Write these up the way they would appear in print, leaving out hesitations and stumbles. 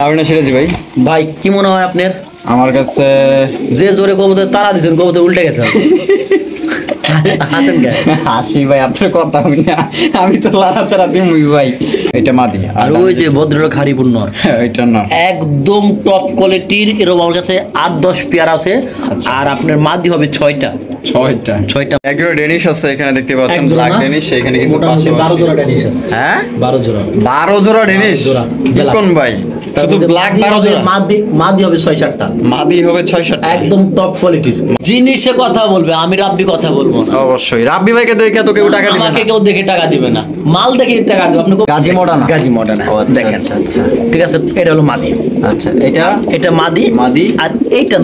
আবিনা সিরাজি ভাই। ভাই কি মনে হয় আপনার? আমার কাছে যে জোরে কবুতর তারা দিছেন কবুতর উল্টে গেছে। হাসেন কেন? হাসি ভাই, আপনার কথা আমি না, আমি তো লাড়াচাড়া দিমই ভাই। এটা মাদি আর ওই যে ভদ্রলোক হারিপুর নর, এটা না একদম টপ কোয়ালিটির। এরকম আমার কাছে 8-10 পেয়ার আছে। আর আপনার মাদি হবে 6টা। একজোড়া ডেনিশ আছে এখানে দেখতে পাচ্ছেন, ব্ল্যাক ডেনিশ। এখানে কিন্তু 12 জোড়া ডেনিশ আছে। হ্যাঁ 12 জোড়া ডেনিশ। কোন ভাই? শুধু ব্ল্যাক 12 জোড়া। মাদি হবে 6-7টা। মাদি হবে 6-7টা, একদম টপ কোয়ালিটির। জিনিসে কথা বলবে, আমি রাব্বি কথা বলবো না। অবশ্যই রাব্বি ভাইকে দেখে তো কেউ টাকা দিবে না, আমাকে কেউ দেখে টাকা দিবে না, মাল দেখে টাকা দিবে। আপনি গাজী মডার্ন দেখেন। আচ্ছা, ঠিক আছে, এটা হলো মাদি। আচ্ছা, এটা মাদি। আর এইটা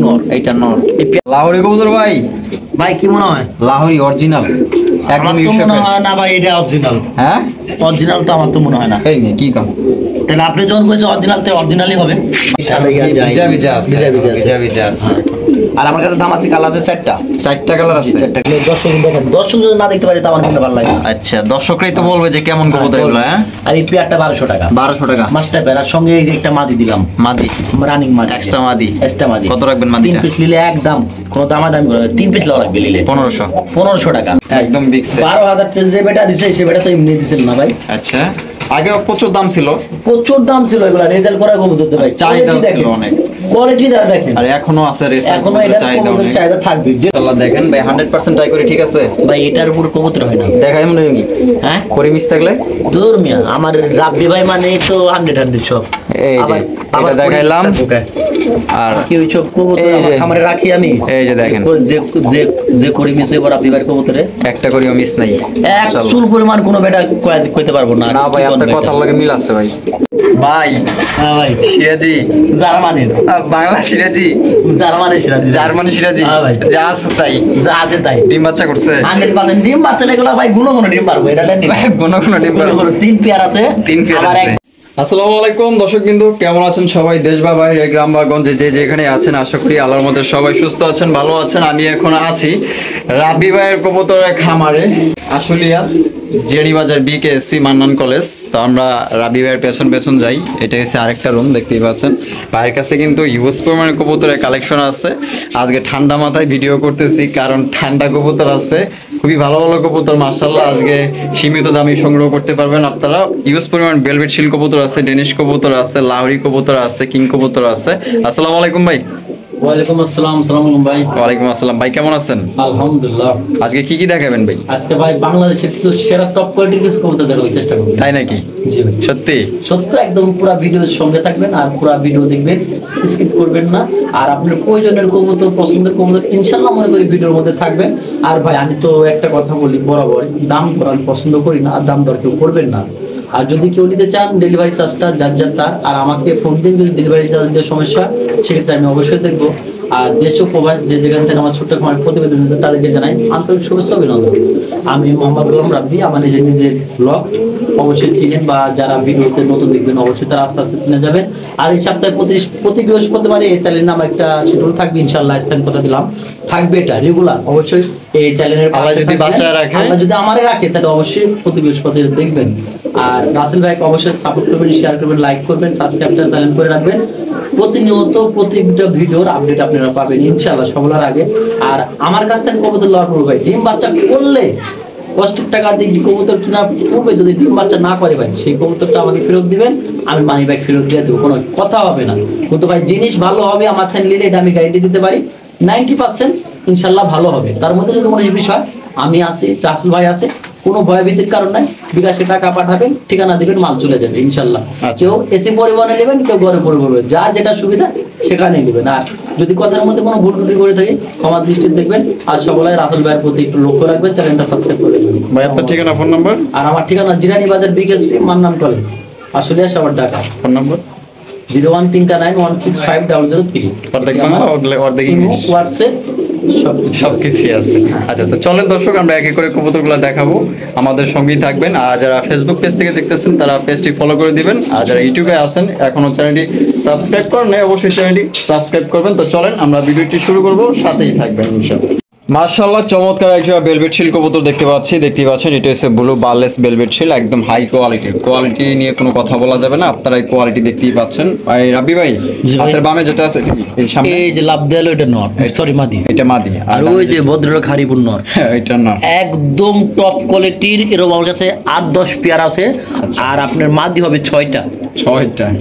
নর। লাহোরি কবুতর ভাই। ভাই কি মনে হয়? লাহোরি অরিজিনাল একদম মনে হয় না ভাই, এটা অরিজিনাল। হ্যাঁ অরিজিনাল তো আমার তো মনে হয় না। এই নে কি কাম, তাহলে আপনি যখন কইছেন অরিজিনাল, তো অরিজিনালই হবে। ভিজা আছে। আর আমার কাছে দাম আছে, কালার আছে 4টা কালার আছে। দর্শক যদি না দেখতে পারে তো আমার কিন্তু ভালো লাগে। আচ্ছা, দর্শকরাই তো বলবে যে কেমন কবুতর এগুলো। হ্যাঁ, আর এই পেয়ারটা 1200 টাকা। মাস্টার পেয়ার, আর সঙ্গে একটা মাদি দিলাম। রানিং মাদি, এক্সট্রা মাদি। কত রাখবেন মাদি? 3 পিস নিলে একদম কোনো দামাদামি করে 3 পিস লওয়া লাগবে নিলে 1500 টাকা একদম বিগ সাইজ। 12000 তেল যে বেটা দিছে সে বেটা তো এমনি দিছিল না ভাই। আচ্ছা, আগে প্রচুর দাম ছিল এগুলা রেজাল্ট করা কবুতর ভাই। চাহিদা ছিল অনেক, কোয়ালিটি দেখেন। আর এখনো আছে এখনো এটা চাহিদা থাকবে। আল্লাহ দেখেন ভাই, 100% ট্রাই করি। ঠিক আছে ভাই, এটার উপর কবুতর হয় না। দেখাই মনে হয় হ্যাঁ করে মিস থাকলে দূর মিয়া, আমার রাব্বি ভাই মানে তো 100 সব। এই যে এটা দেখাইলাম। আর কি ওই সব কবুতর আমারে রাখি আমি। এই যে দেখেন, যে করে মিস হইবার রাব্বি ভাই কবুতরে একটা করিও মিস নাই। এক চুল পরিমাণ কোনো বেটা কইতে পারবো না। না ভাই, আপনার কথার লাগে মিল আছে ভাই। ভাই হ্যাঁ ভাই, সিরাজি জার্মানির, বাংলা সিরাজি, জার্মানি সিরাজি। হ্যাঁ ভাই, যা আছে তাই। ডিম বাচ্চা করছে 100% ডিম বাচ্চা। এগুলো ভাই গুণ ডিম পারবো। এটা গুণ 3 পেয়ার আছে। আসসালামু আলাইকুম দর্শক বিন্দু, কেমন আছেন সবাই? দেশ বা বাইরে, গ্রাম বা গঞ্জে যে যেখানে আছেন, আশা করি আল্লাহর মধ্যে সবাই সুস্থ আছেন, ভালো আছেন। আমি এখন আছি রাব্বি ভাইয়ের কবুতরের খামারে, আশুলিয়া জেডি বাজার BKSC মান্নান কলেজ। তো আমরা রাব্বি ভাইয়ের পেছন যাই। এটা হচ্ছে আরেকটা রুম, দেখতেই পাচ্ছেন। ভাইয়ের কাছে কিন্তু হিউজ পরিমাণে কবুতরের কালেকশন আছে। আজকে ঠান্ডা মাথায় ভিডিও করতেছি, কারণ ঠান্ডা কবুতর আছে, খুবই ভালো কবুতর মাশাআল্লাহ। আজকে সীমিত দামে সংগ্রহ করতে পারবেন আপনারা। হিউজ পরিমাণ ভেলভেট শিল কবুতর আছে, ডেনিশ কবুতর আছে, লাহোরি কবুতর আছে, কিং কবুতর আছে। আসসালামু আলাইকুম ভাই। ওয়ালাইকুম আসসালাম। আসসালামু আলাইকুম ভাই। ওয়ালাইকুম আসসালাম ভাই, কেমন আছেন? আলহামদুলিল্লাহ। আজকে কি দেখাবেন ভাই? আজকে ভাই বাংলাদেশের কিছু সেরা টপ কোয়ালিটির কিছু কবুতর দেখানোর চেষ্টা করব। তাই নাকি? জি ভাই, সত্য একদম পুরো ভিডিওর সঙ্গে থাকবেন, আর পুরো ভিডিও দেখবেন, স্কিপ করবেন না। আর আপনার প্রয়োজনের কবুতর, পছন্দের কবুতর ইনশাআল্লাহ মনে করি ভিডিওর মধ্যে থাকবে। আর ভাই আমি তো একটা কথা বলি বরাবর, দাম করার পছন্দ করি না, আর দাম দর কেউ করবেন না। আর যদি কেউ নিতে চান, ডেলিভারি চার্জটা যার তার। আর আমাকে ফোন দিন যদি ডেলিভারি চার্জের সমস্যা, সেক্ষেত্রে আমি অবশ্যই দেখবো। আর দেশ ও প্রবাস যে যেখান থেকে আমার ছোট্ট খামার প্রতিবেদন, তাদেরকে জানাই আন্তরিক শুভেচ্ছা, অভিনন্দন। আমি মোহাম্মদ গোলাম রাব্বি। আমার নিজের ব্লগ অবশ্যই চিনেন, বা যারা ভিডিওতে নতুন দেখবেন অবশ্যই তারা আস্তে আস্তে চিনে যাবেন। আর এই সপ্তাহে প্রতি বৃহস্পতিবারে এই চ্যানেলের নাম একটা শিডিউল থাকবে ইনশাআল্লাহ। স্থান কথা দিলাম, থাকবে এটা রেগুলার। অবশ্যই এই চ্যানেলের আল্লাহ যদি বাচ্চা রাখে, আল্লাহ যদি আমারে রাখে, তাহলে অবশ্যই প্রতি বৃহস্পতিবার দেখবেন। আর রাসেল ভাইকে অবশ্যই সাপোর্ট করবেন, শেয়ার করবেন, লাইক করবেন, সাবস্ক্রাইবটা চ্যানেল করে রাখবেন। প্রতিনিয়ত প্রতিটা ভিডিওর আপডেট আপনারা পাবেন ইনশাআল্লাহ সবার আগে। আর আমার কাছ থেকে কবুতর লওয়ার পর ভাই, ডিম বাচ্চা করলে কষ্টের টাকা দিয়ে কবুতর কিনা পড়বে। যদি ডিম বাচ্চা না করে ভাই, সেই কবুতরটা আমাকে ফেরত দিবেন, আমি মানি ব্যাগ ফেরত দিয়ে দেবো, কোনো কথা হবে না। কিন্তু ভাই জিনিস ভালো হবে, আমার থেকে নিলে এটা আমি গ্যারান্টি দিতে পারি 90% ইনশাআল্লাহ ভালো হবে। তার মধ্যে যদি কোনো বিষয়, আমি আছি, রাসেল ভাই আছে, কোনো ভয়ভীতির কারণ নাই। বিকাশে টাকা পাঠাবেন, ঠিকানা দিবেন, মাল চলে যাবে ইনশাআল্লাহ। কেউ এসি পরিবহনে নেবেন, কেউ ঘরে পরিবহনে, যার যেটা সুবিধা সেখানেই নেবেন। আর যদি কথার মধ্যে কোনো ভুল ত্রুটি করে থাকে, ক্ষমার দৃষ্টি দেখবেন। আর সবাই রাসেল ভাইয়ের প্রতি একটু লক্ষ্য রাখবেন, চ্যানেলটা সাবস্ক্রাইব করে দেবেন। ভাই আপনার ঠিকানা, ফোন নাম্বার? আর আমার ঠিকানা জিরানি বাজার BKSC Mannan college, Ashulia Savar, Dhaka. Phone number 0139165003। অর্ধেক হোয়াটসঅ্যাপ সবকিছুই আছে। আচ্ছা, তো চলেন দর্শক, আমরা এক এক করে কবুতরগুলো দেখাবো, আমাদের সঙ্গেই থাকবেন। আর যারা ফেসবুক পেজ থেকে দেখতেছেন, তারা পেজটি ফলো করে দিবেন। আর যারা ইউটিউবে আছেন, এখনো চ্যানেলটি সাবস্ক্রাইব করেন নাই, অবশ্যই চ্যানেলটি সাবস্ক্রাইব করবেন। তো চলেন আমরা ভিডিওটি শুরু করব, সাথেই থাকবেন ইনশাআল্লাহ। মাশাআল্লাহ চমৎকার একটা ভেলভেট শিল কবুতর দেখতে পাচ্ছেন, এটা হচ্ছে ব্লু বারলেস ভেলভেট শিল, একদম হাই কোয়ালিটির। কোয়ালিটি নিয়ে কোনো কথা বলা যাবে না, আপনারা এই কোয়ালিটি দেখতেই পাচ্ছেন। ভাই রাব্বি ভাই, জি ভাই। হাতের বামে যেটা আছে এই সামনে, এই যে লাভ দেয়ালো এটা নর, সরি মাদি, এটা মাদি, আর ওই যে ভদ্রলোক হারিপুর নর, এটা না। একদম টপ কোয়ালিটির। এরকম আমার কাছে 8-10 পেয়ার আছে। আর আপনার মাদি হবে 6টা,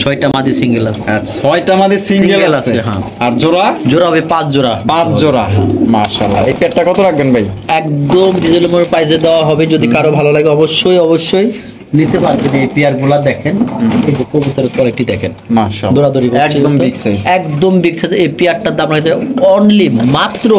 6টা মাদি সিঙ্গেল আছে। আচ্ছা 6টা মাদি সিঙ্গেল Single আছে, আছে, হ্যাঁ। আর জোড়া জোড়া হবে 5 জোড়া। 5 জোড়া। মাশাআল্লাহ, এই পেয়ারটা কত রাখবেন ভাই? একদম রিজনেবল প্রাইসে দেওয়া হবে। যদি কারো ভালো লাগে অবশ্যই নিতে পারবেন। এই পেয়ার গুলা দেখেন, এই যে কবুতরের কোয়ালিটি দেখেন, মাশাআল্লাহ দৌড়াদৌড়ি করছে, একদম বিগ সাইজ, একদম বিগ সাইজ। এই পেয়ারটার দাম রাখতে অনলি মাত্র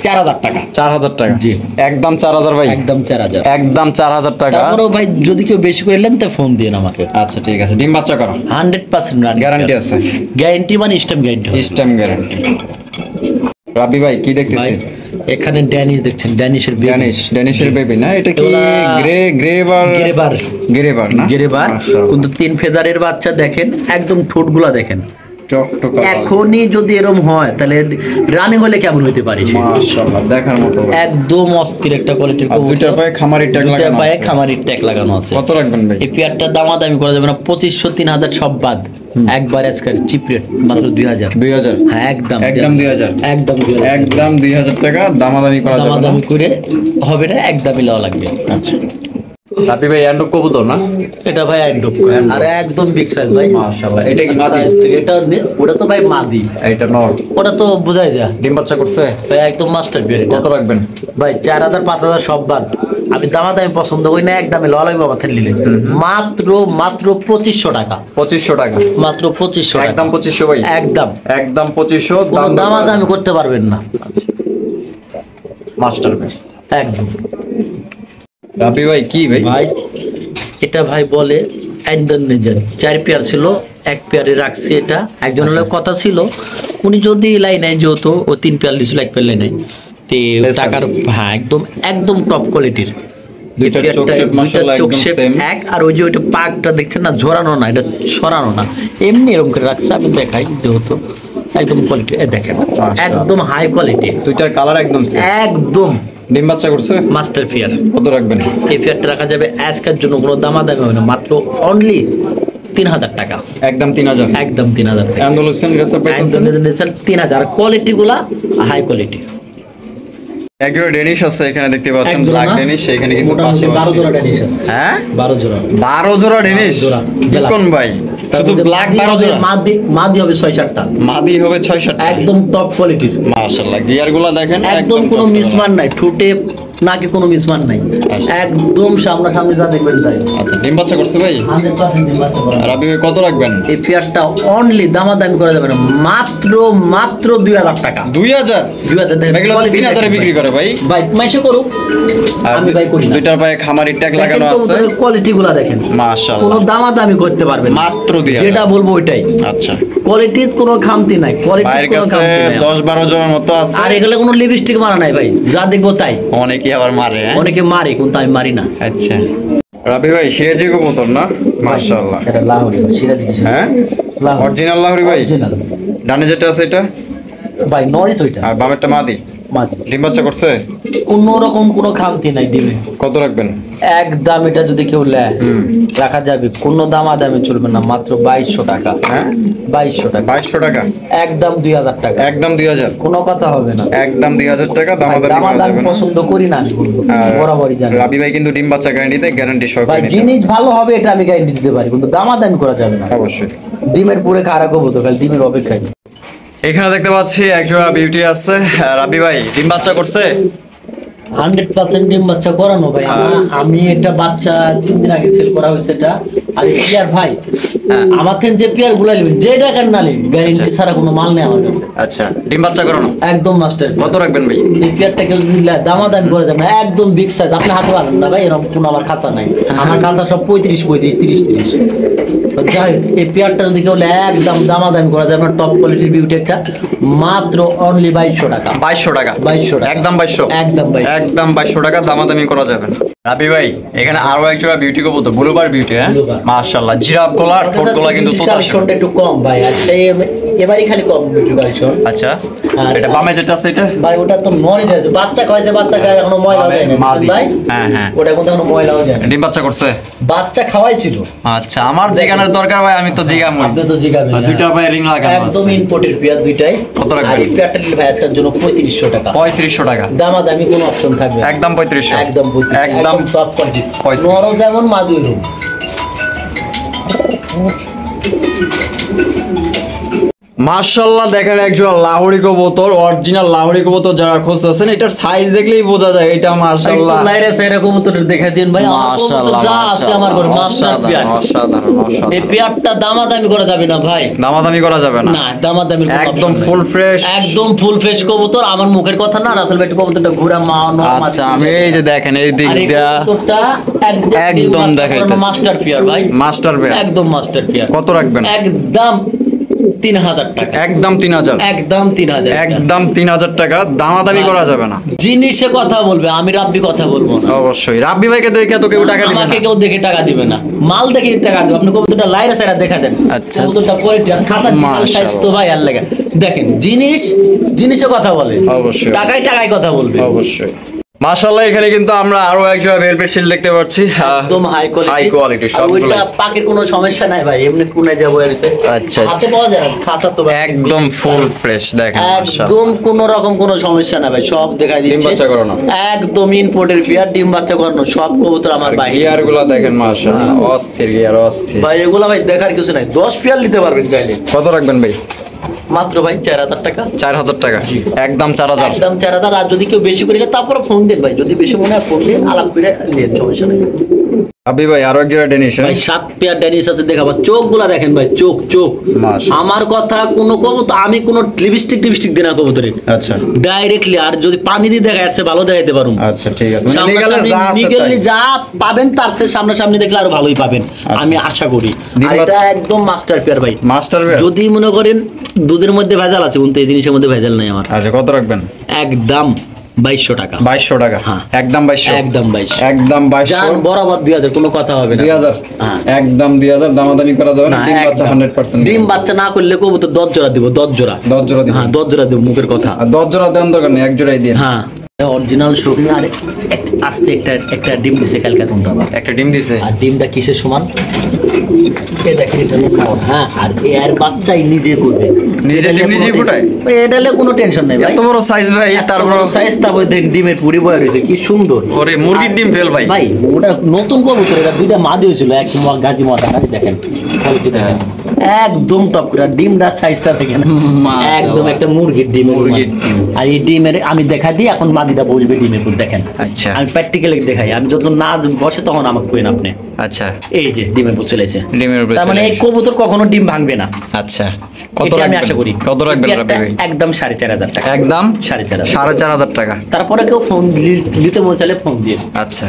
4000 টাকা। 4000 টাকা, জি। একদম 4000 ভাই, একদম 4000, একদম 4000 টাকা। তারপরেও ভাই যদি কেউ বেশি করে নেন তা ফোন দিন আমাকে। আচ্ছা ঠিক আছে, ডিম বাচ্চা করো, 100% গ্যারান্টি আছে, গ্যারান্টি মানে stamp guarantee. Stamp guarantee. Rabbi ভাই কি দেখতেছি? এখানে ড্যানিশ দেখছেন, ড্যানিশের বেবি, ড্যানিশের বেবি না? এটা কি এগুলা- গ্রেবার না? গেরেবার, মাশাআল্লাহ। কিন্তু 3 ফেদারের বাচ্চা দেখেন, একদম ঠোঁটগুলা দেখেন। টকটকা লাল। এখনই যদি এরকম হয় তাহলে রানিং হলে কেমন হতে পারে সে? মাশাআল্লাহ দেখার মতো ভাই। একদম অস্থির একটা কোয়ালিটির আর দুইটার পায়ে খামারি ট্যাগ দুইটা লাগানো পায়ে আছে। খামারির ট্যাগ লাগানো আছে। কত রাখবেন ভাই? এই পেয়ারটার দামাদামি করা যাবে না, 2500-3000 সব বাদ। একবার আজকের চিপ রেট মাত্র 2000। 2000, হ্যাঁ একদম একদম 2000, একদম 2000, একদম 2000 টাকা। দামাদামি করা যাবে না। দামাদামি করে হবে না, একদমই লওয়া লাগবে। আচ্ছা রাব্বি ভাই অ্যান্ডো কবুতর না? এটা ভাই একদম আর একদম বিগ সাইজ ভাই। মাশাআল্লাহ, এটা কি মাদি? Size তো এটা ওটা তো ভাই মাদি, এটা নর, ওটা তো বোঝাই যায় ডিম বাচ্চা করছে? ভাই, একদম মাস্টার বিয়ার। কত রাখবেন ভাই 4000-5000 সব বাদ। আমি দামাদামি পছন্দ করি না, একদমই লওয়া লাগবে আমার থেকে নিলে। মাত্র 2500 টাকা, 2500 টাকা, মাত্র 2500 টাকা। একদম 2500 ভাই, একদম একদম 2500। কোনো দামাদামি করতে পারবেন না। মাস্টার ভাই। একদম রাব্বি ভাই কি ভাই? ভাই এটা ভাই বলে একদম নিজের 4 পেয়ার ছিল, 1 পেয়ারে রাখছি। এটা একজন হলে কথা ছিল, উনি যদি লাই নাই যেহেতু ও 3 পেয়ার লিছিল, 1 পেয়ার লাই নাই তে টাকার। হ্যাঁ একদম একদম টপ কোয়ালিটির। দুইটা চোখ shape মাশাআল্লাহ একদম সেম। এক আর ওই যে ওইটা পাকটা দেখছেন না, ঝরানো না, এটা ছড়ানো না, এমনি এরকম করে রাখছে। আমি দেখাই যেহেতু একদম কোয়ালিটি, দেখেন একদম হাই কোয়ালিটি। দুইটার কালার একদম সেম। একদম ডিম বাচ্চা করছে? Master pair. কত রাখবেন? এই পেয়ারটা রাখা যাবে আজকের জন্য, কোনো দামাদামি হবে না, মাত্র অনলি 3000 টাকা। একদম 3000, একদম 3000 টাকা। অ্যান্ডালুসিয়ান রেসার পাইতেছেন? একদম 3000। কোয়ালিটি গুলা হাই কোয়ালিটি। একজোড়া ডেনিশ আছে এখানে দেখতে পাচ্ছেন, একজোড়া ব্ল্যাক না, ডেনিশ। এখানে কিন্তু মোটামুটি 12 পাশাপাশি জোড়া ড্যানিশ আছে। হ্যাঁ 12 জোড়া, 12 জোড়া ডেনিশ। 12 জোড়া। কোন ভাই? শুধু ব্ল্যাক 12 জোড়া? মাদি হবে 6-7টা, মাদি হবে 6-7টা। একদম টপ কোয়ালিটির। মাশাআল্লাহ, গিয়ার গুলা দেখেন একদম কোনো top মিসমান নাই, ঠোঁটে নাকি কোনো মিসমান নাই, আচ্ছা। একদম সামনাসামনি যা দেখবেন তাই। আচ্ছা ডিম বাচ্চা করছে ভাই? 100% নির্বাচন করা। রাব্বি ভাই কত রাখবেন? এই পেয়ারটা অনলি দামাদামি করা যাবে না, মাত্র 2000 টাকা। 2000? 2000 টাকা। এগুলো তো 3000 এ বিক্রি করে ভাই। ভাই মাইশে করুক, আর আমি ভাই করি না। দুইটার পায়ে খামারি ট্যাগ লাগানো আছে। কোয়ালিটি গুলা দেখেন, মাশাআল্লাহ কোনো দামাদামি করতে পারবেন না। মাত্র 2000। যেটা বলবো ওইটাই। আচ্ছা কোয়ালিটির কোনো খামতি নাই, ভাইয়ের কোয়ালিটির কোনো কাছে খামতি নাই। 10-12 জনের মতো আছে। আর এগুলো কোনো লিপস্টিক মারা নাই ভাই, যা দেখবো তাই। অনেকেই আবার মারে হ্যাঁ? অনেকে মারে কিন্তু আমি মারি না। আচ্ছা রাব্বি ভাই সিরাজি কবুতর না? মাশাআল্লাহ। এটা লাহোরি ভাই, সিরাজি কি? হ্যাঁ লাহোরি অরিজিনাল লাহোরি ভাই। অরিজিনাল ডানে যেটা আছে এটা, ভাই, নরি তো এটা আর বামেরটা মাদি। মাদি। ডিম বাচ্চা করছে? কোনো রকম কোনো খামতি নাই ডিমে। কত রাখবেন? একদম এটা যদি কেউ নেয় রাখা যাবে, কোনো দামাদামি চলবে না, মাত্র 2200 টাকা। হ্যাঁ 2200 টাকা, 2200 টাকা, একদম 2000 টাকা, একদম 2000, কোনো কথা হবে না। একদম 2000 টাকা। ভাই, দামাদামি করা দামাদামি যাবে না। পছন্দ করি না আমি, কিন্তু আর বরাবরই জানি। রাব্বি ভাই কিন্তু ডিম বাচ্চা গ্যারান্টিতে গ্যারান্টি ভাই সহকারে নিতে জিনিস ভালো হবে এটা আমি গ্যারান্টি দিতে পারি, কিন্তু দামাদামি করা যাবে না। হবে। অবশ্যই। ডিমের পুরে খারাপ হবো তো, খালি ডিমের অপেক্ষায়। এখানে দেখতে পাচ্ছি একজোড়া বিউটি আছে। রাব্বি ভাই ডিম বাচ্চা করছে? 100% ডিম বাচ্চা করানো ভাই। আমি এটা বাচ্চা 3 দিন আগে সেল করা হয়েছে এটা। আর পিয়ার ভাই, আমার থেকে যে পিয়ার গুলা নেবেন, যে টাকার না নেবেন, গ্যারান্টি ছাড়া কোনো মাল নেই আমার কাছে। আচ্ছা ডিম বাচ্চা করানো? একদম মাস্টার। কত রাখবেন ভাই? এই পেয়ারটা কেউ যদি দামাদামি করে যাবে না, একদম বিগ সাইজ। আপনি হাতে পারবেন না ভাই, এরকম কোনো আমার খাতা নাই। আমার খাতা সব 35, 30। তো যাই হোক, এই পেয়ারটা যদি কেউ একদম দামাদামি করা যাবে না, টপ কোয়ালিটির বিউটি একটা, মাত্র অনলি 2200 টাকা। 2200 টাকা? 2200 টাকা, একদম 2200? একদম 2200, একদম 2200 টাকা। দামাদামি করা যাবে না। রাব্বি ভাই এখানে আরো একজোড়া বিউটি কবুতর, ব্লুবার বিউটি। হ্যাঁ Bluebird। মাশাআল্লাহ, জিরাফ গলা, ঠোঁট গলা কিন্তু তোতা। কালেকশনটা একটু কম ভাই। আর এবারই খালি কম্পিউটার কালেকশন। আচ্ছা আর এটা বামে যেটা আছে এটা ভাই ওটা তো মরে যায়, বাচ্চা খাওয়াইছে, বাচ্চা খাওয়াই এখনো ময়লা যায় না মাদি। ভাই। হ্যাঁ হ্যাঁ ওটা কিন্তু এখনো ময়লাও যায় না, ডিম বাচ্চা করছে। বাচ্চা খাওয়াইছিল। আচ্ছা আমার জিগানোর দরকার ভাই, আমি তো জিগামই। আপনি তো জিগাবেন, দুইটা ভাই রিং লাগানো আছে। একদম ইম্পোর্টেড পেয়ার দুইটাই। কত রাখবেন? আর এই পেয়ারটা নিলে ভাই আজকের জন্য 3500 টাকা। 3500 টাকা দামাদামি কোনো অপশন থাকবে না। একদম 3500 একদম 3500, একদম টপ কোয়ালিটি। 3500 নরও যেমন মাদু এরকম। মাশাআল্লাহ দেখেন একজোড়া লাহোরি কবুতর, অরিজিনাল লাহোরি কবুতর যারা খুঁজতেছেন এটার সাইজ দেখলেই বোঝা যায় এটা মাশাআল্লাহ। লাইরে সাইরে কবুতর দেখাই দিন ভাই। মাশাআল্লাহ যা আছে আমার ঘরে মাস্টার পেয়ার। অসাধারণ এই অসাধারণ। পেয়ারটা দামাদামি করা যাবে না ভাই, দামাদামি করা যাবে না। না দামাদামির কোনো একদম option নাই। Full fresh. একদম ফুল ফ্রেশ কবুতর। আমার মুখের কথা না, রাসেল ভাই কবুতরটা ঘোরা মা। আচ্ছা আমি এই যে দেখেন এই দিক দিয়া কবুতরটা একদম দেখাইতেছে। মাস্টার পেয়ার ভাই, মাস্টার পেয়ার। একদম মাস্টার পেয়ার। কত রাখবেন? একদম 3000 টাকা। একদম 3000। একদম 3000। একদম 3000 টাকা, দামাদামি করা যাবে না। জিনিসে কথা বলবে, আমি রাব্বি কথা বলবো না। অবশ্যই রাব্বি ভাইকে দেখে তো কেউ টাকা দিবে না। আমাকে কেউ দেখে টাকা দিবে না, মাল দেখে টাকা দিবে। আপনি কবুতরটা লাইরা সাইরা দেখা দেন। আচ্ছা। কবুতরটা কোয়ালিটি আর খাতা সাইজ তো ভাই আর লাগে। দেখেন জিনিসে কথা বলে, অবশ্যই। টাকায় কথা বলবে। অবশ্যই। মাশাআল্লাহ এখানে কিন্তু আমরা আরো একজোড়া ভেলভেট শিল দেখতে পাচ্ছি। একদম হাই কোয়ালিটি সবগুলো ওইটা পাকের কোনো সমস্যা নাই ভাই, এমনি কোনায় যাবো এসে। আচ্ছা, হাতে পাওয়া যায় না, খাতা তো ভাই একদম ফুল ফ্রেশ দেখেন মাশাআল্লাহ। একদম কোনো রকম কোনো সমস্যা না ভাই, সব দেখাই দিচ্ছি। ডিম বাচ্চা করানো। একদম ইম্পোর্টেড পেয়ার, ডিম বাচ্চা করানো সব কবুতর আমার ভাই। গিয়ার গুলা দেখেন মাশাআল্লাহ, অস্থির গিয়ার অস্থির। ভাই এগুলা ভাই দেখার কিছু নাই, 10 পেয়ার নিতে পারবেন চাইলে। কত রাখবেন ভাই? মাত্র ভাই 4000 টাকা। 4000 টাকা একদম 4000। একদম 4000। আর যদি কেউ বেশি করে নিলে তারপরে ফোন দেন ভাই, যদি বেশি মনে হয় ফোন দিয়ে আলাপ করে নিয়ে সমস্যা নেই। আবি ভাই আরো একজোড়া ডেনিশ। ভাই 7 পেয়ার ড্যানিশ আছে দেখাবো। চোখগুলা দেখেন ভাই, চোখ মাশাআল্লাহ। আমার কথা কোনো কবুতর, আমি কোনো লিপস্টিক দিই না কবুতরে, আচ্ছা ডাইরেক্টলি। আর যদি পানি দিয়ে দেখা যাচ্ছে ভালো দেখাইতে পারুম। আচ্ছা ঠিক আছে, মানে legally যা আছে লিগ্যালি তাই। যা পাবেন তার চেয়ে সামনাসামনি দেখলে আরো ভালোই পাবেন, আমি আশা করি। আর এটা একদম মাস্টার পেয়ার ভাই, মাস্টার পেয়ার। যদি মনে করেন দুধের মধ্যে ভেজাল আছে, কিন্তু এই জিনিসের মধ্যে ভেজাল নাই আমার। আচ্ছা কত রাখবেন? একদম 2200 টাকা। 2200 টাকা। হ্যাঁ। একদম 2200। একদম 2200। একদম 2200। জান বরাবর 2000, কোনো কথা হবে না। 2000। হ্যাঁ। একদম 2000, দামাদামি করা যাবে না। না, ডিম বাচ্চা একদম। 100%। ডিম বাচ্চা না করলে কবুতর 10 জোড়া দিব, 10 জোড়া। 10 জোড়া দিবেন। হ্যাঁ 10 জোড়া দিব, মুখের কথা। আর 10 জোড়া দেন দরকার নেই, এক জোড়াই দিয়ে। হ্যাঁ অরিজিনাল শৌখিন। আর আস্তে একটা ডিম দিছে কালকে কোনটা আবার। একটা ডিম দিছে। আর ডিমটা কিসের সমান? এই দেখেন এটা খাওয়া। হ্যাঁ আর এর বাচ্চাই নিজে করবে, নিজে ডিম নিজেই ফোটায়? এটা হলে কোনো টেনশন নাই ভাই। এত বড় সাইজ ভাই, তারপর সাইজ তারপর ডিমের পুরি বয়া রয়েছে, কি সুন্দর। ওরে মুরগির ডিম ফেল ভাই। ভাই ওটা নতুন কবুতর, এটা দুইটা মা দিয়েছিল, এক গাজি মাথা দেখেন। একদম টপ করে ডিমটা সাইজটা দেখেন, একদম একটা মুরগির ডিম। আর এই ডিমের আমি দেখা দিই এখন মাদিটা বসবে ডিমের উপর দেখেন। আচ্ছা আমি প্র্যাকটিক্যালি দেখাই, আমি যত না বসে তখন আমাকে কইন আপনি। আচ্ছা এই যে ডিমের উপর চলেছে, ডিমের উপর তার মানে এই কবুতর কখনো ডিম ভাঙবে না। আচ্ছা কত এটা আমি রাখবেন? আশা করি। কত রাখবেন পেয়ারটা রাব্বি ভাই? একদম 4500 টাকা। একদম 4500। 4500 টাকা। তারপরে কেউ ফোন দিতে বললে ফোন দিয়ে। আচ্ছা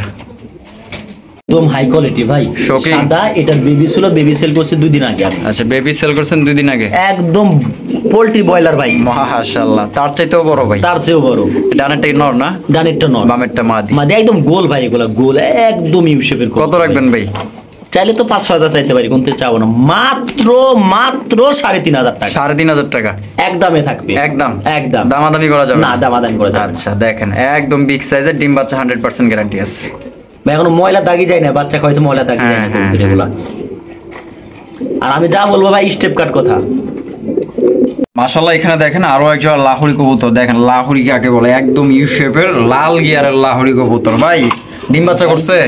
একদম হাই কোয়ালিটি ভাই, শৌখিন। সাদা। এটা বেবি ছিল, বেবি সেল করছে 2 দিন আগে আমি। আচ্ছা বেবি সেল করছেন 2 দিন আগে। একদম পোল্ট্রি বয়লার ভাই, মাশাআল্লাহ, তার চাইতেও বড় ভাই। তার চেয়েও বড়। ডানেরটা নর না, ডানেরটা নর, বামেরটা মাদি। মানে একদম গোল ভাই, এগুলা গোল একদম ইউ শেপের। কত রাখবেন ভাই? চাইলে তো 5-6 হাজার চাইতে পারি, কোনতে চাবো না। মাত্র 3500 টাকা। 3500 টাকা একদমে থাকবে। একদম একদম দামাদামি করা যাবে না, দামাদামি করা যাবে না। আচ্ছা দেখেন একদম বিগ সাইজের ডিম বাচ্চা 100% গ্যারান্টি আছে ভাই। এখনো ময়লা দাগি যায় না, বাচ্চা খাওয়াইছে ময়লা দাগি যায় না হ্যাঁ, কবুতর এগুলা। আর আমি যা বলবো ভাই স্টেপ কাট কথা। মাশাআল্লাহ এখানে দেখেন আরো একজন লাহোরি কবুতর দেখেন, লাহোরি কাকে বলে, একদম ইউ শেপের লাল গিয়ারের লাহোরি কবুতর ভাই। ডিম বাচ্চা করছে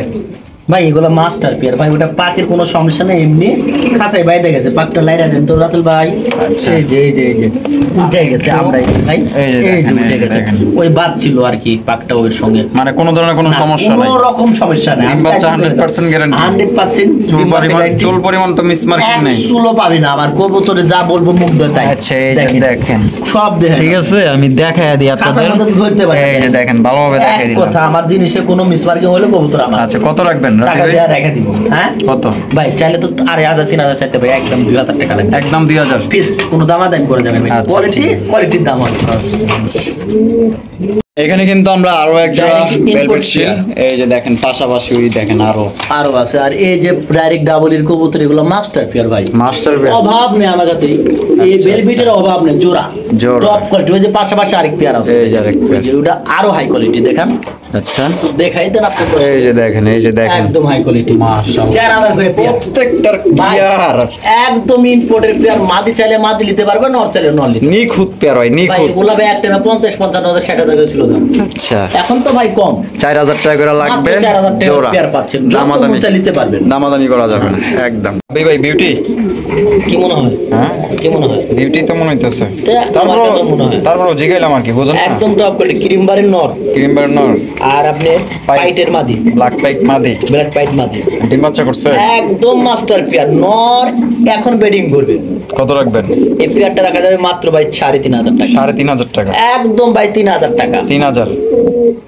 ভাই, এগুলো মাস্টার পেয়ার ভাই। ওটা পাকের কোনো সমস্যা নেই, এমনি খাসাই বাইরে গেছে। পাকটা লাইরা দেন তো রাতুল ভাই। আচ্ছা। এই যে উঠে গেছে, আমরা ভাই এই যে এই যে দেখেন, উঠে এই যে গেছে। দেখেন। ওই বাদ ছিল আর কি, পাকটা ওর সঙ্গে মানে কোনো ধরনের কোনো সমস্যা নাই, কোনো রকম সমস্যা নাই। ডিম বাচ্চা 100% গ্যারান্টি। 100% চুল পরিমাণ তো মিসমার্কিং নাই। চুলও পাবি না আমার কবুতরে, যা বলবো মুখ দেখাই। আচ্ছা এই যে দেখেন, সব দেখেন। ঠিক আছে আমি দেখায় দিই আপনাদের। খাঁচার মধ্যে ধরতে পারে। এই যে দেখেন ভালোভাবে দেখায় এক দিলাম। কথা, আমার জিনিসে কোনো মিসমার্কিং হলে কবুতর আমার। আচ্ছা কত রাখবেন টাকা রাব্বি ভাই? দেয়া রেখে দিব। হ্যাঁ কত? ভাই চাইলে তো 3000 চাইতে ভাই, একদম 2000 টাকা লাগবে। একদম 2000। ফিক্সড, কোনো দামাদামি করে যাবে ভাই। আচ্ছা, কোয়ালিটি ঠিক আছে। কোয়ালিটির দাম হবে। এখানে কিন্তু আমরা আরো একটা Direct import velvet shell, এই যে দেখেন পাশাপাশি ওই দেখেন আরো আছে। আর এই যে ডাইরেক্ট ডাবলের কবুতর এগুলো মাস্টার পেয়ার ভাই, মাস্টার অভাব নেই আমার কাছে, এই ভেলভেটের অভাভ নেই, জোড়া জোড়া। Top quality. ওই যে পাশাপাশি আরেক পেয়ার আছে, এই যে আরেক পেয়ার। যে ওটা আরো হাই কোয়ালিটি, দেখেন আচ্ছা দেখাই দেন আপনি। এই যে দেখেন একদম হাই কোয়ালিটি, মাশাআল্লাহ। চার আদার করে পেয়ার, প্রত্যেকটার ভাই, পেয়ার একদম ইম্পোর্টের পেয়ার। মাদি চাইলে মাদি নিতে পারবে, নর চাইলে নর নিতে পারবে। নিখুঁত পেয়ার হয় ভাই নিখুঁত। এগুলো ভাই একটা না 50-55 হাজার 60 হাজার ছিল দাম, আচ্ছা এখন তো ভাই কম, 4000 টাকা করে লাগবে 4000 টাকা জোড়া। পেয়ার পাচ্ছেন, দামাদামি যত নিতে পারবেন। দামাদামি করা যাবে না একদম। ভাই বিউটি, কি মনে হয়? হ্যাঁ কি মনে হয়? বিউটি তো মনে হইতেছে। আমার কাছে মনে হয় তারপর জিগাইলাম আর কি, বুঝুন না একদম টপ কোয়ালিটি, ক্রিমবারের নর ক্রিমবার নর, আর আপনি পাইটের মাদি, ব্ল্যাক পাইক মাদি, ব্ল্যাক পাইট মাদি, ডিম বাচ্চা করছে। একদম মাস্টার পেয়ার। নর এখন বেডিং করবে, কত রাখবেন? এই পেয়ারটা রাখা যাবে মাত্র ভাই 3500 টাকা, 3500 টাকা, একদম ভাই 3000 টাকা, 3000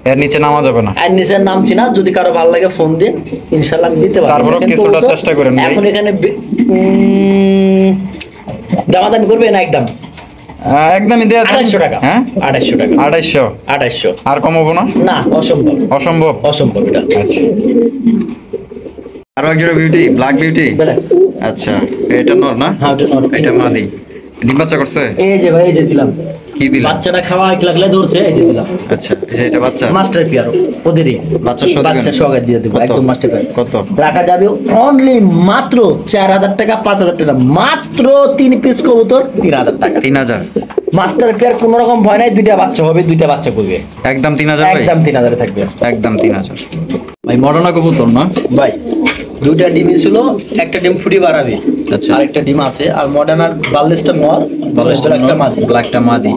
এর নিচে নামা যাবে না। আর নিচের নামছি না, যদি কারো ভালো লাগে ফোন দিন, ইনশাআল্লাহ আমি দিতে পারবো। তারপরেও দেখেন কিছুটা কবুতর, চেষ্টা করেন ভাই। এখন এখানে দামাদামি করবে না একদম একদমই দেয়া 2800 টাকা, হ্যাঁ 2800 টাকা, 2800 2800 আর কম হবো না? না, অসম্ভব, অসম্ভব। অসম্ভব এটা। আচ্ছা আরো একজন বিউটি, ব্ল্যাক বিউটি। Black। আচ্ছা এটা নর না? হ্যাঁ, এটা নর। এটা মাদি, ডিম বাচ্চা করছে। এই যে ভাই, এই যে দিলাম, কি দিলা? বাচ্চাটা খাওয়া লাগলে ধরছে, এই যে দিলাম। আচ্ছা এই যে এটা বাচ্চা, মাস্টার পেয়ার ওদেরই, বাচ্চা সহ দিবেন? বাচ্চা সহকারে দিয়ে দেবো, কত? একদম মাস্টার পেয়ার। কত? রাখা যাবে অনলি মাত্র 4000 টাকা, 5000 টাকা, মাত্র 3 পিস কবুতর 3000 টাকা। 3000 মাস্টার পেয়ার কোনো রকম ভয় নাই, দুইটা বাচ্চা হবে, দুইটা বাচ্চা করবে, একদম 3000 ভাই, একদম 3000 থাকবে একদম 3000 ভাই। মডার্না কবুতর না ভাই, দুইটা ডিম ছিল, একটা ডিম ফুটি বাড়াবে, আচ্ছা। আরেকটা ডিম আছে। আর মডার্ন আর বার্লেসটা নর, বার্লেসটা একটা মাদি। ব্ল্যাকটা মাদি।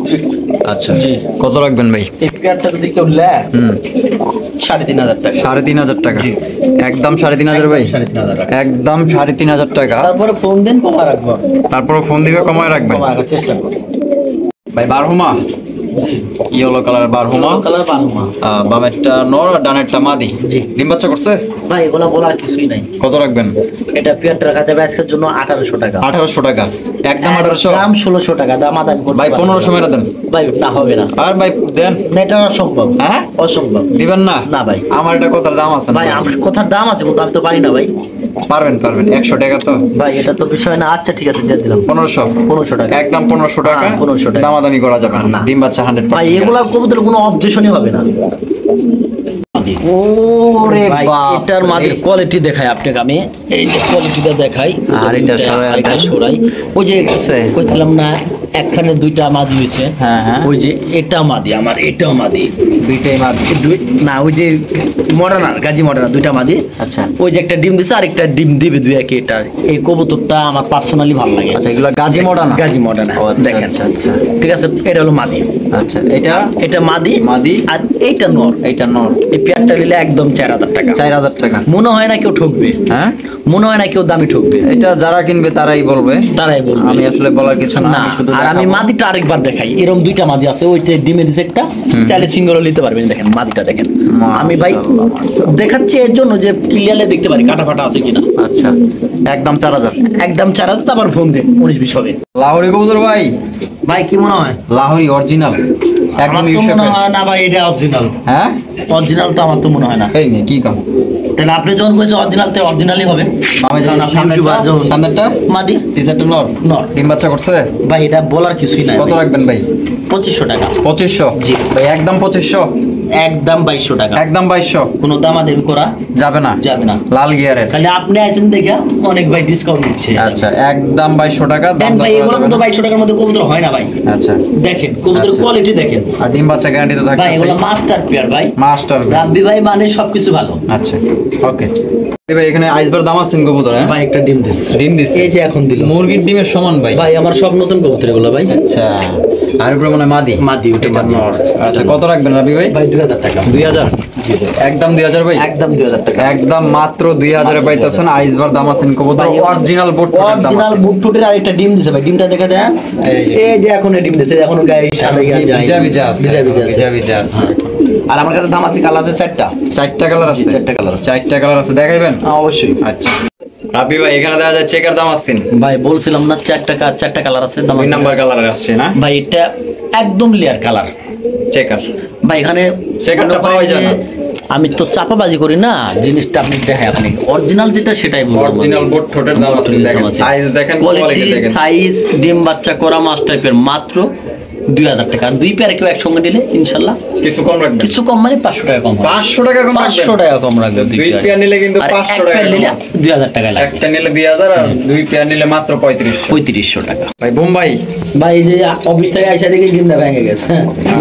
আচ্ছা জি। কত রাখবেন ভাই? এই পেয়ারটা যদি কেউ নেয় 3500 টাকা, 3500 টাকা, জি। একদম 3500 ভাই, 3500 টাকা। একদম 3500 টাকা। তারপরে ফোন দেন, কমা রাখবো, তারপর ফোন দিবে, কমায় রাখবেন কমা রাখার চেষ্টা করবো। ভাই। বারহুমা, জি, ইয়েলো কালার বারহুমা, কালার বারহুমা। বামেরটা নর আর ডানেরটা মাদি। জি। ডিম বাচ্চা করছে। ভাই এগুলো বলার কিছুই নাই, কত রাখবেন? এটা পেয়ারটা রাখা যাবে আজকের জন্য 1800 টাকা, 1800 টাকা, একদম 1800 দাম 1600 টাকা, দাম আদায় করতে ভাই। পারবেন। 1500 মেরা দেন ভাই না, হবে না, আর ভাই দেন। না, এটা অসম্ভব, হ্যাঁ অসম্ভব। দিবেন না? না ভাই। আমার এটা কথার দাম আছে না ভাই আমার কথার দাম আছে, কিন্তু আমি তো পারি না ভাই। পারবেন 100 টাকা তো ভাই এটা তো বিষয় না। আচ্ছা ঠিক আছে, দিয়ে দিলাম 1500, 1500 টাকা। একদম 1500 টাকা, হ্যাঁ, 1500 টাকা। দামাদামি করা যাবে না। না। ডিম বাচ্চা 100%। ভাই এগুলা কবুতর কোনো অবজেকশনই হবে না। ওরে ভাই, বাপ এটার মাদের রে। কোয়ালিটি দেখাই আপনাকে আমি, এই যে কোয়ালিটিটা দেখাই। আর এটা সরাই এটা দেন। সরাই, ওই যে আছে। কইছিলাম না একখানে দুইটা মাদি হয়েছে, হ্যাঁ, হ্যাঁ। ওই যে এটা মাদি, আমার এটাও মাদি, দুইটাই মাদি। না ওই যে মডার্নার গাজী মডার্নার দুইটা মাদি। আচ্ছা। ওই যে একটা ডিম দিছে, আর একটা ডিম দিবে, দুই একে। এটা এই কবুতরটা আমার পার্সোনালি ভালো লাগে। আচ্ছা এগুলো গাজী মডার্ন। গাজী মডার্ন, ও আচ্ছা, দেখেন। আচ্ছা, আচ্ছা। ঠিক আছে, এটা হলো মাদি, আচ্ছা এটা এটা মাদি, মাদি। আর এইটা নর। এইটা নর। এই পেয়ারটা নিলে একদম 4000 টাকা। 4000 টাকা। মনে হয় না কেউ ঠকবে, হ্যাঁ মনে হয় না কেউ দামি ঠকবে, এটা যারা কিনবে তারাই বলবে, তারাই বলবে। আমি আসলে বলার কিছু না, না, আমি শুধু আর আমি দেখাবো। মাদিটা আরেকবার দেখাই। এরকম দুইটা মাদি আছে, ওইটা ডিমে দিছে একটা, চাইলে সিঙ্গেলও নিতে পারবেন। দেখেন মাদিটা দেখেন, আমি ভাই দেখাচ্ছি এর জন্য যে ক্লিয়ারলি দেখতে পারি কাটা ফাটা আছে কিনা। আচ্ছা একদম 4000, একদম 4000। আবার ফোন দেন, 19-20 হবে। লাহোরি কবুতর ভাই, ভাই কি মনে হয়? লাহোরি অরিজিনাল, একদম আমার তো ইউসেফের। মনে হয় না ভাই, এটা অরিজিনাল। হ্যাঁ অরিজিনাল তো আমার তো মনে হয় না। এই নে কি কাম তাহলে আপনি যখন কইছেন অরিজিনাল, তো অরিজিনালই হবে। আমি যে কারণ আপনি ইউটিউবার যখন সামনেরটা মাদি টি-শার্টটা নর, নর। ডিম বাচ্চা করছে। ভাই এটা বলার কিছুই নাই। কত রাখবেন ভাই? 2500 টাকা, 2500 জি। ভাই, একদম 2500, একদম 2200 টাকা। একদম 2200 কোনো দামাদামি করা যাবে না, যাবে না। লাল গিয়ারের। খালি আপনি আছেন দেখে অনেক ভাই ডিসকাউন্ট দিচ্ছে। আচ্ছা একদম 2200 টাকা দাম দেন দর ভাই, করা এগুলোর যাবে মধ্যে না। 2200 টাকার মধ্যে কবুতর হয় না ভাই। আচ্ছা দেখেন কবুতরের আচ্ছা। কোয়ালিটি দেখেন আর ডিম বাচ্চা গ্যারান্টি তো ভাই, থাকতেছে। এগুলো মাস্টার পেয়ার ভাই, মাস্টার রাব্বি ভাই মানে সবকিছু ভালো। আচ্ছা ওকে ভাই। এখানে আইসবার দাম আছে কবুতর, হ্যাঁ ভাই একটা ডিম দিচ্ছে, ডিম দিছে, এই যে এখন দিল। মুরগির ডিমের সমান ভাই। ভাই আমার সব নতুন কবুতর এগুলো ভাই। আচ্ছা আর উপরে মানে মাদি। মাদি, ওটা এটা মাদি। নর। আচ্ছা কত রাখবেন রাবি ভাই? ভাই 2000 টাকা। 2000, একদম 2000 ভাই, একদম 2000 টাকা। একদম মাত্র 2000 এ পাইতেছেন আইসবার দাম আছেন কবুতর, ভাই, অরিজিনাল বুট দাম অরিজিনাল আছে। বুট ফুটের আর একটা ডিম দিছে ভাই। ডিমটা দেখা দেন, এই যে। এই যে এখন এই ডিম দিছে, এখনো গায়ে সাদা গিয়া যায়, ভিজা ভিজা আছে, ভিজা ভিজা আছে। ভিজা ভিজা আছে। আর আমার কাছে দাম আছে, কালার আছে 4টা। 4টা কালার আছে, 4টা কালার আছে। 4টা কালার আছে, দেখাইবেন? অবশ্যই। আচ্ছা রাবি ভাই, এখানে দেখা যায় চেকার দাম আছেন, ভাই বলছিলাম না 4টা কালার আছে, দাম 2 আছে। নাম্বার কালার আসছে না ভাই এটা একদম লেয়ার কালার, চেকার ভাই এখানে চেকারটা পাওয়া যায় না। আমি তো চাপাবাজি করি না, জিনিসটা আপনি দেখাই, আপনি অরিজিনাল যেটা সেটাই বলবো। অরিজিনাল বোট ঠোঁটের দাম আছে, দেখেন সাইজ দেখেন, কোয়ালিটি দেখেন, সাইজ ডিম বাচ্চা করা মাছ টাইপের মাত্র 2000 টাকা। আর 2 পেয়ার কেউ একসঙ্গে নিলে ইনশাআল্লাহ কিছু কম রাখবেন, কিছু কম মানে 500 টাকা কম, 500 টাকা কম রাখবেন, 500 টাকা কম রাখবে। 2 পেয়ার নিলে কিন্তু 500 টাকা, 2000 টাকা লাগবে, একটা নিলে 2000 আর 2 পেয়ার নিলে মাত্র 3500 টাকা। ভাই বোম্বাই ভাই এই যে অফিস থেকে আইসা দেখে ডিমটা ভেঙে গেছে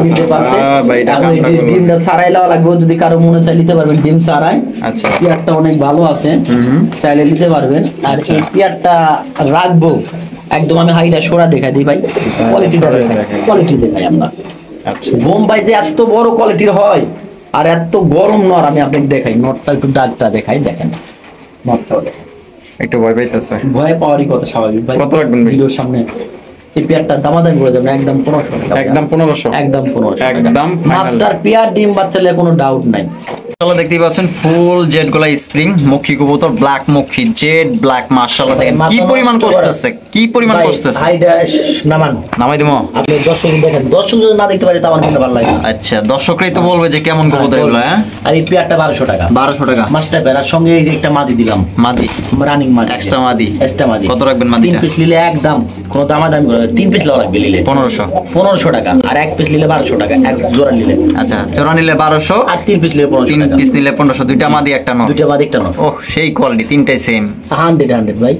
নিচে পাশে। ভাই এটা এখন এই যে ডিমটা ছাড়াই লওয়া লাগবে, যদি কারো মনে চাই নিতে পারবেন ডিম ছাড়াই। আচ্ছা পেয়ারটা অনেক ভালো আছে, চাইলে নিতে পারবেন। আর এই পেয়ারটা রাখবো একদম, আমি হাইটা সোরা দেখাই দিই ভাই, কোয়ালিটি দেখাই আমরা। আচ্ছা বোম্বাই যে এত বড় কোয়ালিটির হয় আর এত গরম নর, আমি আপনাকে দেখাই নটটা, একটু দাগটা দেখাই, দেখেন নটটাও দেখেন। একটু ভয় পাইতেছে, ভয় পাওয়ারই কথা স্বাভাবিক ভাই। কত রাখবেন ভাই? ভিডিওর সামনে এই পেয়ারটার দামাদামি করে যাবেন একদম 1500 টাকা, একদম 1500, একদম 1500 একদম final। মাস্টার পেয়ার ডিম বাচ্চালে কোনো ডাউট নাই। মাশাআল্লাহ দেখতেই পাচ্ছেন ফুল জেড গোলা স্প্রিং মক্ষী কবুতর, ব্ল্যাক মক্ষী, জেড ব্ল্যাক, মাশাআল্লাহ দেখেন কি পরিমাণ কষ্টছে, কি পরিমাণ কষ্টছে। হাইডা নামান নামাই দেবো, আপনি দর্শক দেখেন, দর্শক যদি না দেখতে পারে তো আমার কিন্তু ভালো লাগে। আচ্ছা দর্শকরাই তো বলবে যে কেমন কবুতর এগুলো। হ্যাঁ আর এই পেয়ারটা 1200 টাকা, 1200 টাকা মাস্টার পেয়ার, আর সঙ্গে এই যে একটা মাদি দিলাম, মাদি রানিং মাদি, এক্সট্রা মাদি, এক্সট্রা মাদি। কত রাখবেন মাদিটা? 3 পিস নিলে একদম কোনো দামাদামি করে 3 পিস লওয়া লাগবে নিলে 1500 টাকা, আর 1 পিস নিলে 1200 টাকা, এক জোড়া নিলে। আচ্ছা জোড়া নিলে 1200, আর 3 পিস নিলে 1500 3 টাকা, পিস নিলে 1500, দুইটা মাদি একটা নর। দুইটা বাদ একটা নয়। ওহ সেই কোয়ালিটি, তিনটাই সেম 100 ভাই।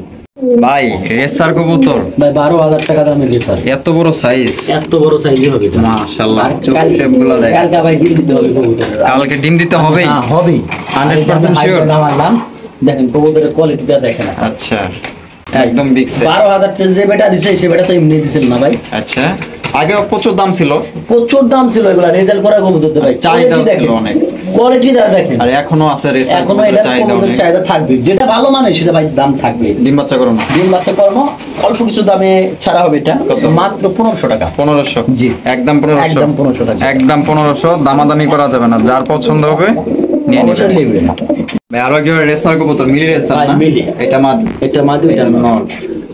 ভাই। রেসার কবুতর ভাই 12000 টাকা দামের রেসার, এত বড় সাইজ, এত বড় সাইজই হবে এটা। মাশাআল্লাহ আর চোখ কাল- শেপগুলো দেখেন। কালকে ভাই ডিম দিতে হবে কবুতরের। কালকে ডিম দিতে হবেই, হ্যাঁ হবে 100% sure? নামালাম, দেখেন কবুতরের কোয়ালিটিটা দেখেন। আচ্ছা একদম বিগ সাইজ। 12000 টাকা যে বেটা দিছে সে বেটা তো এমনি দিছিল না ভাই, আচ্ছা আগে প্রচুর দাম ছিল, প্রচুর দাম ছিল এগুলা, রেজাল্ট করা কবুতর তো ভাই, চাহিদা quality ছিল দেখেন, অনেক। কোয়ালিটি দেখেন। আর এখনো আছে রেসার এখনো কবুতরের এটা চাহিদা কবুতরের অনেক। চাহিদা থাকবে, যেটা ভালো মানে সেটা ভাই দাম থাকবে। ডিম বাচ্চা করো না, ডিম বাচ্চা করানো অল্প কিছু দামে ছাড়া হবে এটা, কত? মাত্র 1500 টাকা। 1500, জি। একদম 1500, একদম 1500 টাকা। একদম 1500, দামাদামি করা যাবে না, যার পছন্দ হবে নিয়ে অবশ্যই নেবেন। নেবেন। ভাই আরো কি রেসার কবুতর, মিলি রেসার ভাই, না? মিলি। এটা মাদি, এটা মাদি, এটা এটা নর। নর।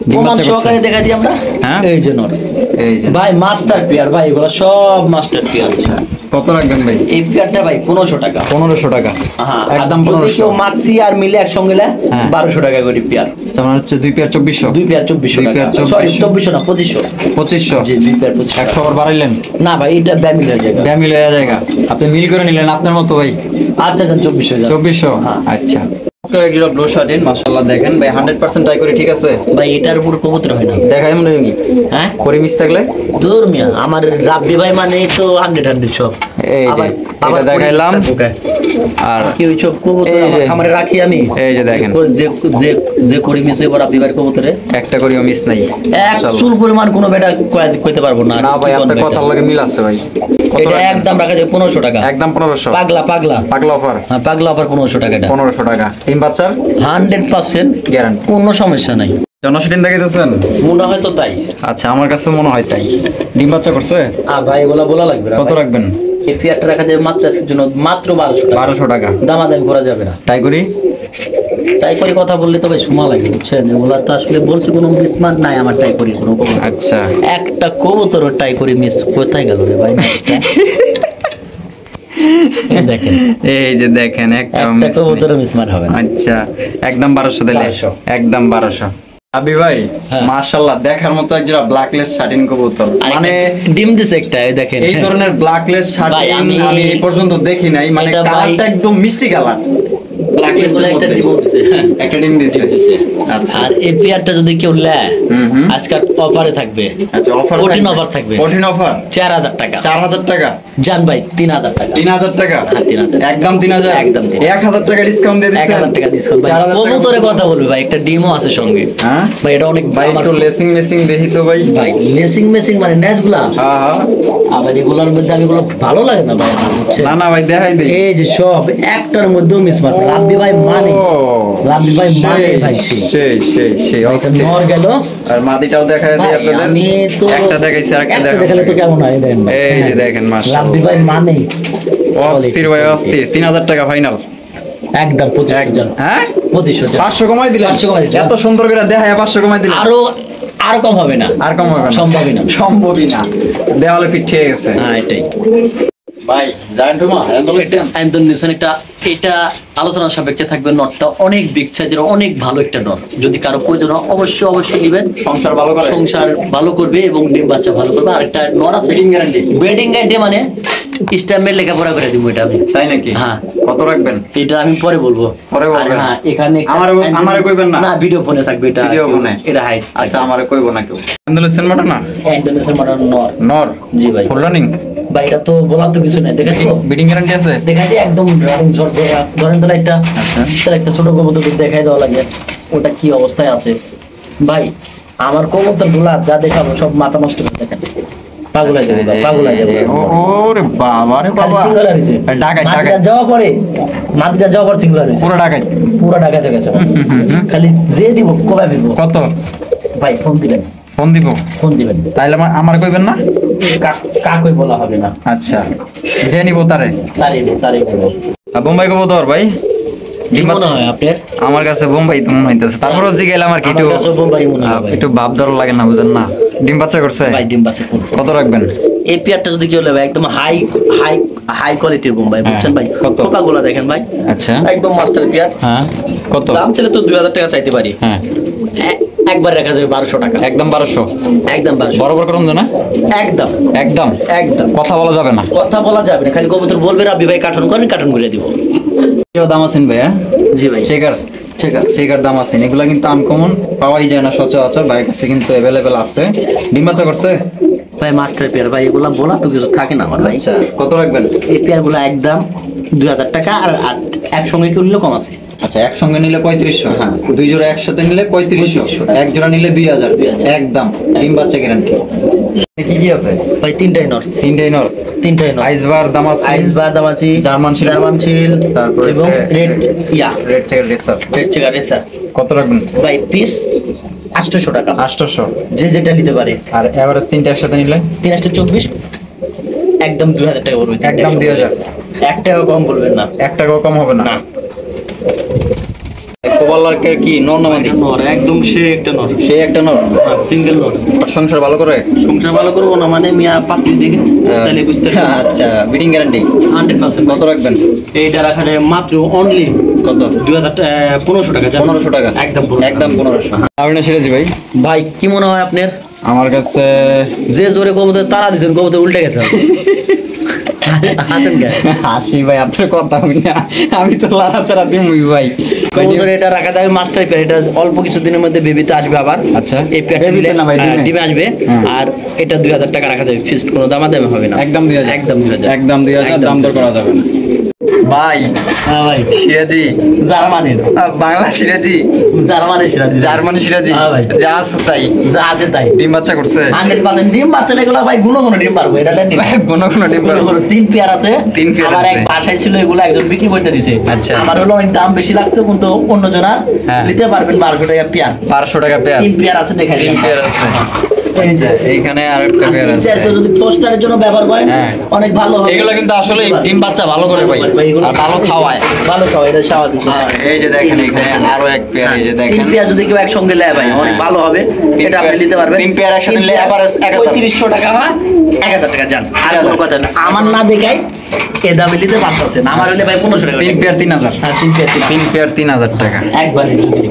ডিম প্রমাণ বাচ্চা করছে? সহকারে দেখা দিই আমরা। হ্যাঁ। এই যে নর, এই যে ভাই মাস্টার পেয়ার ভাই, এগুলো সব মাস্টার পেয়ার। কত রাখবেন ভাই? এই পেয়ারটা ভাই 1500 টাকা। 1500 টাকা, হ্যাঁ, একদম আর যদি কেউ 1500। মাক্সি আর মিলে একসঙ্গে নেয়, হ্যাঁ। 1200 টাকা করে পেয়ার। তার মানে হচ্ছে 2 পেয়ার 2400, 2 পেয়ার 2400 দুই টাকা, পেয়ার সরি 2400। 2400 না 2500। 2500। জি 2 পেয়ার 2500 এক টাকা। খবর বাড়াইলেন, না ভাই এটা ব্যামিল হয়ে যাবে। ব্যামিল হয়ে জায়গা, আপনি মিল করে নিলেন আপনার মতো ভাই। আচ্ছা যান 2400 যান। 2400, হ্যাঁ। আচ্ছা। একজোড়া ব্লু শার্টিন, মাশাআল্লাহ দেখেন ভাই 100% ট্রাই করে, ঠিক আছে ভাই এটার উপর কবুতর হয় না। দেখাই মনে হয় হ্যাঁ করে মিস থাকলে। দূর মিয়া, আমার রাব্বি ভাই মানে তো 100 সব। এই যে এটা দেখাইলাম, আর কি ওই সব কবুতর এই যে, আমার খামারে রাখি আমি। এই যে দেখেন। যে যে যে করি মিস এবার রাব্বি ভাই কবুতরে একটা করেও মিস নাই। এক চুল পরিমাণ কোনো বেটা কইতে পারবো না। না ভাই কি আপনার বলবো কথার এটা? লাগে মিল আছে ভাই। কত এটা রাখবেন? একদম রাখা যায় 1500 টাকা। একদম 1500, পাগলা পাগলা পাগলা অফার, হ্যাঁ পাগলা আবার 1500 টাকা এটা। 1500 টাকা, ডিম বাচ্চার 100% গ্যারান্টি। কোনো সমস্যা নাই। জনশিন দেখাইতেছেন? মনে হয় তো তাই। আচ্ছা আমার কাছে মনে হয় তাই। ডিম বাচ্চা করছে? ভাই বলা লাগবে না কত ভাই। রাখবেন? এই পেয়ারটা রাখা যায় মাত্র আজকের জন্য মাত্র 1200 টাকা। 1200 টাকা, দামাদামি করা যাবে না। ট্রাই করি। তাই করে কথা বললে তো ভাই সময় লাগে, বুঝছেন? এগুলা তো আসলে বলছি কোনো মিসমার্ক নাই আমার, টাই করি কোনো কবুতর। আচ্ছা একটা কবুতর টাই করি মিস কোথায় গেল রে ভাই? এই দেখেন এই যে দেখেন একটা একটা miss কবুতর নেই। মিসমার্ক হবে না। আচ্ছা একদম 1200 দিলে, 1200 একদম 1200। আবি ভাই হ্যাঁ। মাশাআল্লাহ দেখার মতো একজোড়া ব্ল্যাকলেস শার্টিন কবুতর, মানে মানে ডিম দিছে একটা, এই দেখেন এই ধরনের ব্ল্যাকলেস শার্টিন আমি- আমি এই পর্যন্ত দেখি নাই, মানে এটা ভাই- কালারটা একদম মিষ্টি কালার। ব্ল্যাকলেস এগুলো একটা ডিম দিছে। একটা ডিম দিছে। আচ্ছা আর এই পেয়ারটা যদি কেউ নেয় হুম। আজকাল অফারে থাকবে। আচ্ছা অফার কঠিন offer থাকবে। কঠিন অফার 4000 টাকা। 4000 টাকা, জান ভাই 3000 টাকা। 3000 টাকা, হ্যাঁ, 3000 একদম 3000, একদম 3000 1000 টাকা ডিসকাউন্ট দিয়ে দিচ্ছেন। 1000 টাকা ডিসকাউন্ট। 4000 টাকা কবুতরে কথা বলবে ভাই, একটা ডিমও আছে সঙ্গে। হ্যাঁ ভাই এটা অনেক ভাই আমার- একটু লেসিং মেসিং দেখি তো ভাই। ভাই মেসিং মানে ন্যাচগুলা, হ্যাঁ হ্যাঁ, আবার এগুলোর মধ্যে আমি এগুলো ভালো লাগে না ভাই আমার, বুঝছেন? না না ভাই দেখাই দেই। এই যে সব একটার মধ্যেও মিস মার রাব্বি ভাই মানে, রাব্বি ভাই মানে ভাই সেই এটা অস্থির। নর গেল। আর মাদিটাও দেখাই দিই ভাই, আপনাদের। আমি তো একটা দেখাইছি আর একটা একটা দেখাবো। দেখালে তো কেমন হয় দেখেন ভাই। এই যে হ্যাঁ। দেখেন, মাশাআল্লাহ। রাব্বি ভাই মানে অস্থির ভাই অস্থির। 3000 টাকা ফাইনাল। একদম 2500 হ্যাঁ 2500 500 কমাই দিলেন। 500 কমাই দিলাম। এত সুন্দর করে দেখায় 500 কমাই দিলেন। আর কম হবে না, আর কম হবে না, সম্ভবই না। সম্ভবই না। দেওয়ালে পিঠ ঠিক গেছে। হ্যাঁ এটাই ভাই জায়ান্ট রুমা অ্যান্ডন একটা এটা আলোচনার সাপেক্ষে থাকবে। নটটা অনেক বিগ সাইজের, অনেক ভালো একটা নট। যদি কারো প্রয়োজন হয় অবশ্যই অবশ্যই নেবেন। সংসার ভালো করে, সংসার ভালো করবে এবং ডিম বাচ্চা ভালো করবে। আর একটা নট আছে ব্রিডিং গ্যারান্টি, ব্রিডিং গ্যারান্টি মানে স্ট্যাম্পের লেখাপড়া করে দিব এটা আমি। তাই নাকি? হ্যাঁ। কত রাখবেন? এটা আমি পরে বলবো। পরে বলবেন? আর হ্যাঁ এখানে আমারে কইবেন না? না ভিডিও ফোনে থাকবে এটা। ভিডিও ফোনে? এটা হাইট। আচ্ছা আমারে কইবো না কেউ। আন্দোলন মাটা না ইন্ডোনেশিয়ার মডার্ন নর। নর? জি ভাই। ফুল রানিং ভাই এটা তো বলার তো কিছু নেই। দেখেছো ব্রিডিং গ্যারান্টি আছে? দেখাই দিই একদম রানিং ঝড় ধরেন তাহলে একটা আচ্ছা। তাহলে একটা ছোট কবুতর দেখাই দেওয়া লাগে ওটা কি অবস্থায় আছে। ভাই আমার কবুতর গুলা যা দেখাবো সব মাথা নষ্ট করে দেখেন। পাগল হয়ে যাবে, পাগল হয়ে যাবে। ওরে বাবা রে বাবা, সিঙ্গুলার হয়েছে। ডাকাই মাদিরা ডাকাই যাওয়ার পরে মাদিরা যাওয়ার পর সিঙ্গুলার হয়েছে। পুরো ডাকাই পুরো ঢাকাতে গেছে। খালি যে দিব কবে ফিরবো। কত? ভাই ফোন দিবেন, ফোন দিব? ফোন দিবেন। তাইলে আমার কইবেন না? কাকই বলা হবে না। আচ্ছা যে নিব তারে তারই বলবো। বোম্বাই কবুতর ভাই কি মনে হয় আপনার? আমার কাছে বোম্বাই তো মনে হইতেছে। তারপরও জিগাইলাম আর কি, আমার একটু কাছেও বোম্বাই মনে হয় ভাই। একটু ভাব ধর লাগে না, বুঝেন না? ডিম বাচ্চা করছে? ভাই ডিম বাচ্চা করছে। কত রাখবেন? এই পেয়ারটা যদি কি হলে ভাই একদম হাই হাই হাই কোয়ালিটির বোম্বাই, বুঝছেন ভাই? কত? খোপাগুলো দেখেন ভাই, আচ্ছা একদম মাস্টার পেয়ার। হ্যাঁ কত? দাম ছিল তো 2000 টাকা চাইতে পারি। হ্যাঁ একবার রাখা যাবে 1200 টাকা। একদম 1200? একদম 1200। বরাবর করুন না? একদম একদম একদম কথা বলা যাবে না? কথা বলা যাবে না, খালি কবুতর বলবে রাব্বি ভাই কার্টন করেন, কার্টন করে দিব। কেউ দাম আছেন ভাই? হ্যাঁ জি ভাই। চেকার চেকার দাম আছেন, এগুলা কিন্তু আনকমন পাওয়াই যায় না সচরাচর, ভাইয়ের কাছে কিন্তু অ্যাভেলেবেল আছে। ডিম বাচ্চা করছে ভাই মাস্টার পেয়ার ভাই, এগুলা বলা তো কিছু থাকে না আমার ভাই। আচ্ছা কত রাখবেন? এই পেয়ার গুলো একদম 2000 টাকা। আর একসঙ্গে কিনলে কম আছে। আচ্ছা একসঙ্গে নিলে 3500, হ্যাঁ দুই জোড়া একসাথে নিলে 3500, এক জোড়া নিলে 2000 একদম। ডিম বাচ্চা গ্যারান্টি। কি কি আছে ভাই? তিনটাই নর। তিনটাই নর? তিনটাই নর। আইসবার দাম আছে, আইসবার দামাচি, জার্মান শিল, তারপরে এবং red red checker racer. Red checker racer. কত রাখবেন? ভাই পিস 800 টাকা, 800। যে যেটা নিতে পারে। আর এভারেজ তিনটা একসাথে নিলে 324 একদম 2000 টাকা পড়বে। একদম 2000। 1 টাকা কম বলবেন না। 1 টাকাও কম হবে না? না। কোবালারকের কি নর না মাদি? নর, একদম সে একটা নর। সেই একটা নর, সিঙ্গেল নর। সংসার ভালো করে? সংসার ভালো করবো না মানে মিয়া পাত্রী দেখে তাহলে বুঝতে পারবেন। আচ্ছা ব্রিডিং গ্যারান্টি 100%। কত রাখবেন? এইটা রাখা যায় মাত্র অনলি কত? 1500 টাকা। 1500 টাকা? একদম একদম 1500। আপনি সিরাজি ভাই? ভাই কি মনে হয় আপনার? আমার কাছে যে জোরে কবুতর তারা দিছেন, কবুতর উল্টে গেছে। হাসেন কেন? হাসি ভাই, আপনার কথা আমি না, আমি তো লাড়াচাড়া দিমুই ভাই। কবুতর এটা রাখা যাবে মাস্টার পেয়ার। এটা অল্প কিছুদিনের মধ্যে বেবিতে আসবে আবার। আচ্ছা এই পেয়ারটা বেবিতে না ভাই, ডিমে? ডিমে আসবে। আর এটা 2000 টাকা রাখা যাবে ফিক্সড, কোনো দামাদামি হবে না। একদম 2000? একদম 2000। একদম 2000, দাম দর করা যাবে না ভাই। হ্যাঁ ভাই। সিরাজি জার্মানির, বাংলা সিরাজি, জার্মানির সিরাজি, জার্মানি সিরাজি, হ্যাঁ ভাই। যা আছে তাই? যা আছে তাই। ডিম বাচ্চা করছে? 100% ডিম বাচ্চা এগুলো ভাই গুলো ডিম পারবো। এটা নেন। কোন কোন ডিম পারবো? 3 পেয়ার আছে। 3 পেয়ার আমার এক আছে। বাসায় ছিল, এগুলো একজন বিক্রি করতে দিছে। আচ্ছা। আমার হলো অনেক দাম বেশি লাগতো, কিন্তু অন্য জনা হ্যাঁ। নিতে পারবেন 1200 টাকা পেয়ার। 1200 টাকা পেয়ার? 3 পেয়ার আছে, দেখাই 3 পেয়ার আছে। এই যে। আচ্ছা এইখানে আরেকটা পেয়ার আছে। যদি পোস্টারের জন্য ব্যবহার করেন হ্যাঁ। অনেক ভালো হবে। এগুলো কিন্তু আসলে ডিম বাচ্চা ভালো করে ভাই, আর ভালো খাওয়ায়। ভালো খাওয়ায়, এটা স্বাভাবিক। আর এই যে দেখেন এখানে আরো এক পেয়ার, এই যে 3 দেখেন পেয়ার যদি কেউ একসঙ্গে নেয় ভাই অনেক ভালো হবে। এটা আপনি নিতে পারবেন। 3 পেয়ার একসাথে নিলে average 1000। 3500 টাকা হয়, 1000 টাকা যান। আর কোনো কথা না, আমার না দেখাই এ দামে নিতে পারতেছেন। আমার হলে ভাই 1500 টাকা। 3 পেয়ার 3000? হ্যাঁ 3 পেয়ার 3 পেয়ার 3000 টাকা। একবারে যদি